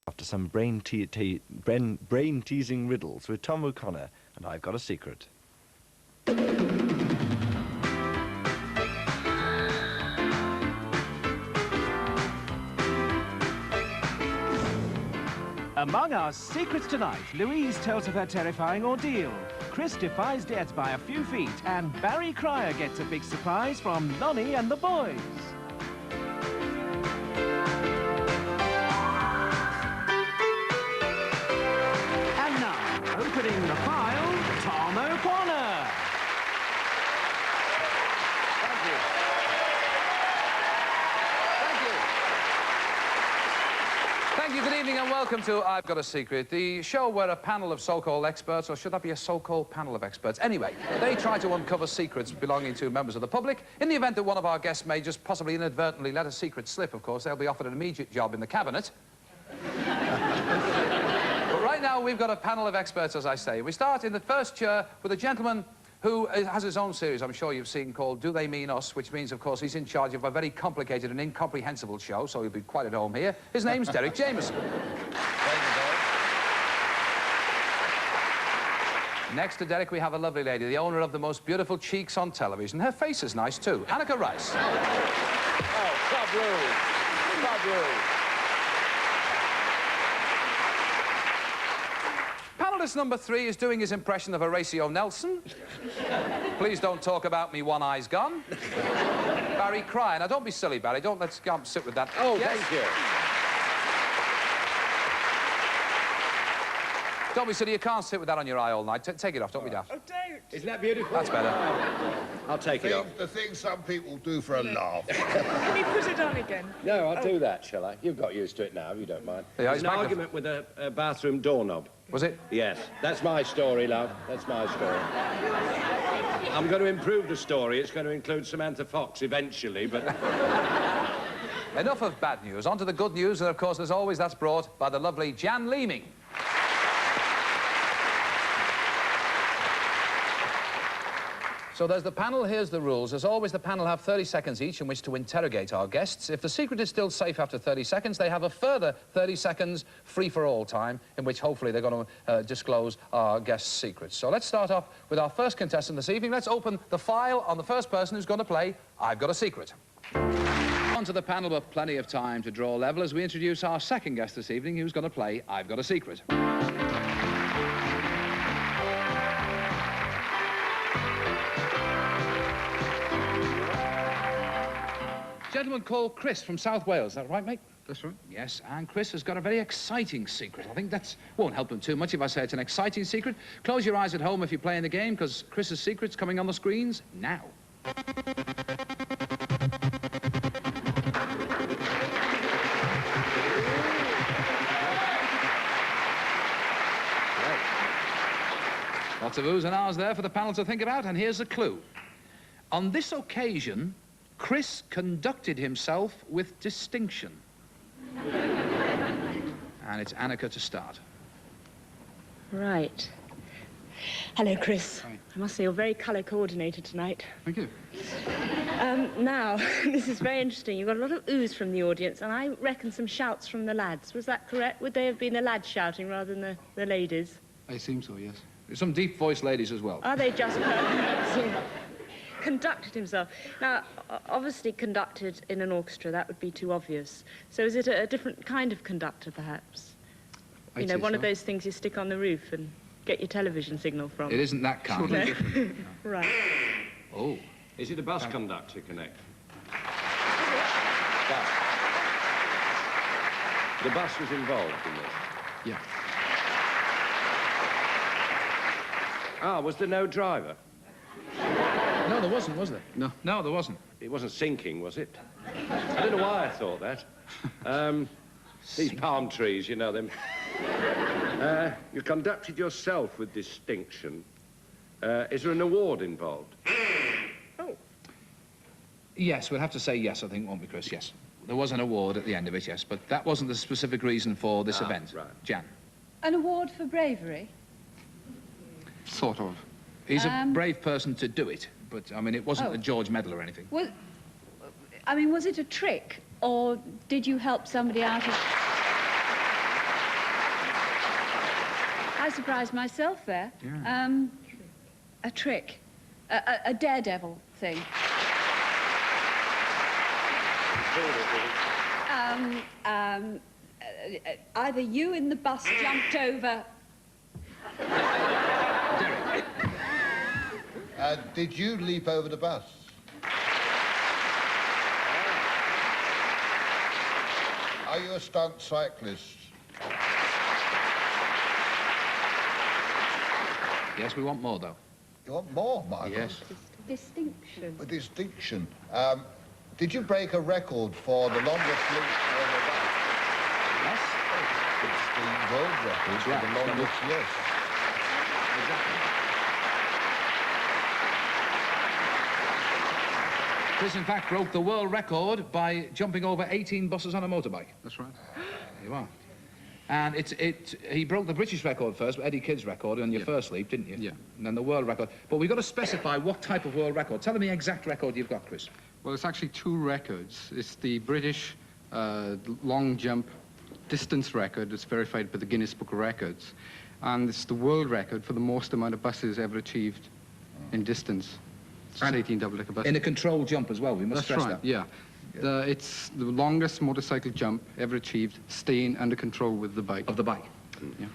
After some brain-teasing riddles with Tom O'Connor, and I've got a secret. Among our secrets tonight, Louise tells of her terrifying ordeal. Chris defies death by a few feet, and Barry Cryer gets a big surprise from Lonnie and the boys. And now, opening the file, Tom O'Connor. Thank you. Thank you. Thank you. Good evening and welcome to I've Got a Secret, the show where a panel of so-called experts, or should that be a so-called panel of experts? Anyway, they try to uncover secrets belonging to members of the public. In the event that one of our guests may just possibly inadvertently let a secret slip, of course, they'll be offered an immediate job in the cabinet. But right now, we've got a panel of experts, as I say. We start in the first chair with a gentleman who has his own series, I'm sure you've seen, called Do They Mean Us, which means, of course, he's in charge of a very complicated and incomprehensible show, so he'll be quite at home here. His name's Derek Jameson. Thank you, Derek. Next to Derek, we have a lovely lady, the owner of the most beautiful cheeks on television. Her face is nice, too. Annika Rice. Oh, Club rules. Club rules. Panelist number 3 is doing his impression of Horatio Nelson. Please don't talk about me, one eye's gone. Barry Cryer. Now, don't be silly, Barry. Let's go and sit with that. Oh, yes. thank you. Don't be silly. You can't sit with that on your eye all night. Take it off. Don't be daft. Oh, don't. Isn't that beautiful? That's better. I'll take it off. The thing some people do for a laugh. Can you put it on again? No, I'll do that, shall I? You've got used to it now, if you don't mind. Yeah, It's an argument with a bathroom doorknob. Was it? Yes. That's my story, love. That's my story. I'm going to improve the story. It's going to include Samantha Fox eventually, but... Enough of bad news. On to the good news, and of course, as always, that's brought by the lovely Jan Leeming. So there's the panel, here's the rules. As always, the panel have 30 seconds each in which to interrogate our guests. If the secret is still safe after 30 seconds, they have a further 30 seconds free-for-all time, in which hopefully they're going to disclose our guests' secrets. So let's start off with our first contestant this evening. Let's open the file on the first person who's going to play I've Got a Secret. On to the panel with plenty of time to draw level as we introduce our second guest this evening who's going to play I've Got a Secret. Gentleman called Chris from South Wales. Is that right, mate? That's right. Yes, and Chris has got a very exciting secret. I think that won't help him too much if I say it's an exciting secret. Close your eyes at home if you're playing the game, because Chris's secret's coming on the screens now. Lots of oohs and ahs there for the panel to think about, and here's the clue. On this occasion, Chris conducted himself with distinction. And it's Annika to start. Right. Hello, Chris. Hi. I must say you're very colour-coordinated tonight. Thank you. Now, this is very interesting. You've got a lot of oohs from the audience, and I reckon some shouts from the lads. Was that correct? Would they have been the lads shouting rather than the ladies? I seem so, yes. There's some deep-voiced ladies as well. Are they just conducted himself? Now, obviously conducted in an orchestra, that would be too obvious. So is it a different kind of conductor, perhaps? You know, one of those things you stick on the roof and get your television signal from. It isn't that kind. No. Right. Oh. Is it a bus conductor connect? The bus was involved in this? Yeah. Ah, was there no driver? No, there wasn't, was there? No. No, there wasn't. It wasn't sinking, was it? I don't know why I thought that. These palm trees, you know them. You conducted yourself with distinction. Is there an award involved? Oh. Yes, we'll have to say yes, I think, won't we, Chris? Yes. There was an award at the end of it, yes, but that wasn't the specific reason for this event. Right. Jan. An award for bravery? Sort of. He's a brave person to do it, but, I mean, it wasn't a George Medal or anything. Was it a trick, or did you help somebody out of... I surprised myself there. Yeah. A trick. A daredevil thing. Either you in the bus jumped over... Derek. Did you leap over the bus? Are you a stunt cyclist? Yes, we want more, though. You want more, Michael? Yes. Distinction. A distinction. Did you break a record for the longest leap over the bus? Yes? It's the world record for the longest, yes. Exactly. Chris, in fact, broke the world record by jumping over 18 buses on a motorbike. That's right. There you are. And he broke the British record first, Eddie Kidd's record, on your first leap, didn't you? Yeah. And then the world record. But we've got to specify what type of world record. Tell them the exact record you've got, Chris. Well, it's actually two records. It's the British long jump distance record that's verified by the Guinness Book of Records. And it's the world record for the most amount of buses ever achieved in distance. It's And 18 double-decker buses. In a controlled jump as well, we must stress that. Yeah. It's the longest motorcycle jump ever achieved, staying under control with the bike. Of the bike. Yeah.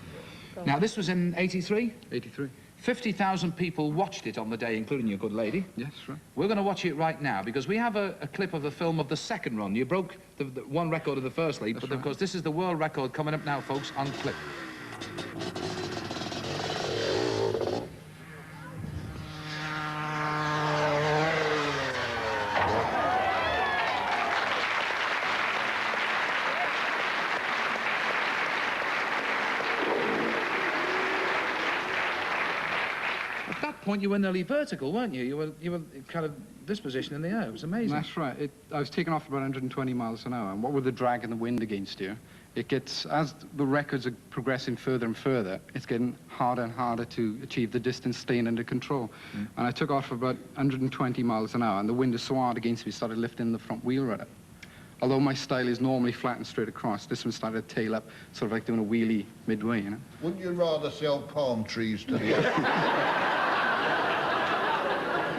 Now, this was in 83? 83. 50,000 people watched it on the day, including your good lady. Yes, right. We're going to watch it right now, because we have a clip of the film of the second run. You broke the one record of the first leap, That's but of right. course, this is the world record coming up now, folks, on clip. At that point, you were nearly vertical, weren't you? You were kind of this position in the air. It was amazing. That's right. I was taken off about 120 miles an hour, and what with the drag and the wind against you, it gets, as the records are progressing further and further, it's getting harder and harder to achieve the distance staying under control. And I took off about 120 miles an hour, and the wind was so hard against me, started lifting the front wheel rudder. Although my style is normally flat and straight across, this one started to tail up, sort of like doing a wheelie midway, you know? Wouldn't you rather sell palm trees to the...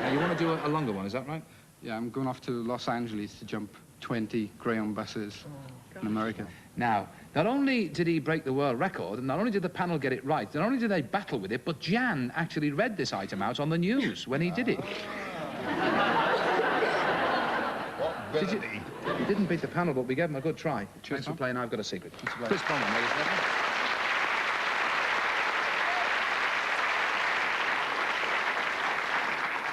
Now, you want to do a longer one, is that right? Yeah, I'm going off to Los Angeles to jump 20 Greyhound buses in America. Now, not only did he break the world record, and not only did the panel get it right, not only did they battle with it, but Jan actually read this item out on the news when he did it. What villainy. He didn't beat the panel, but we gave him a good try. Cheers, Thanks for Tom. playing I've Got a Secret. Chris Bromham, ladies and gentlemen.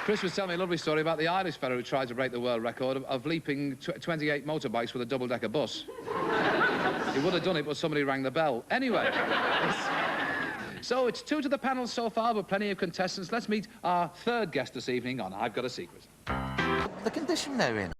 Chris was telling me a lovely story about the Irish fellow who tried to break the world record of leaping 28 motorbikes with a double-decker bus. He would have done it, but somebody rang the bell. Anyway. So it's 2 to the panel so far, but plenty of contestants. Let's meet our third guest this evening on I've Got a Secret. The condition they're in.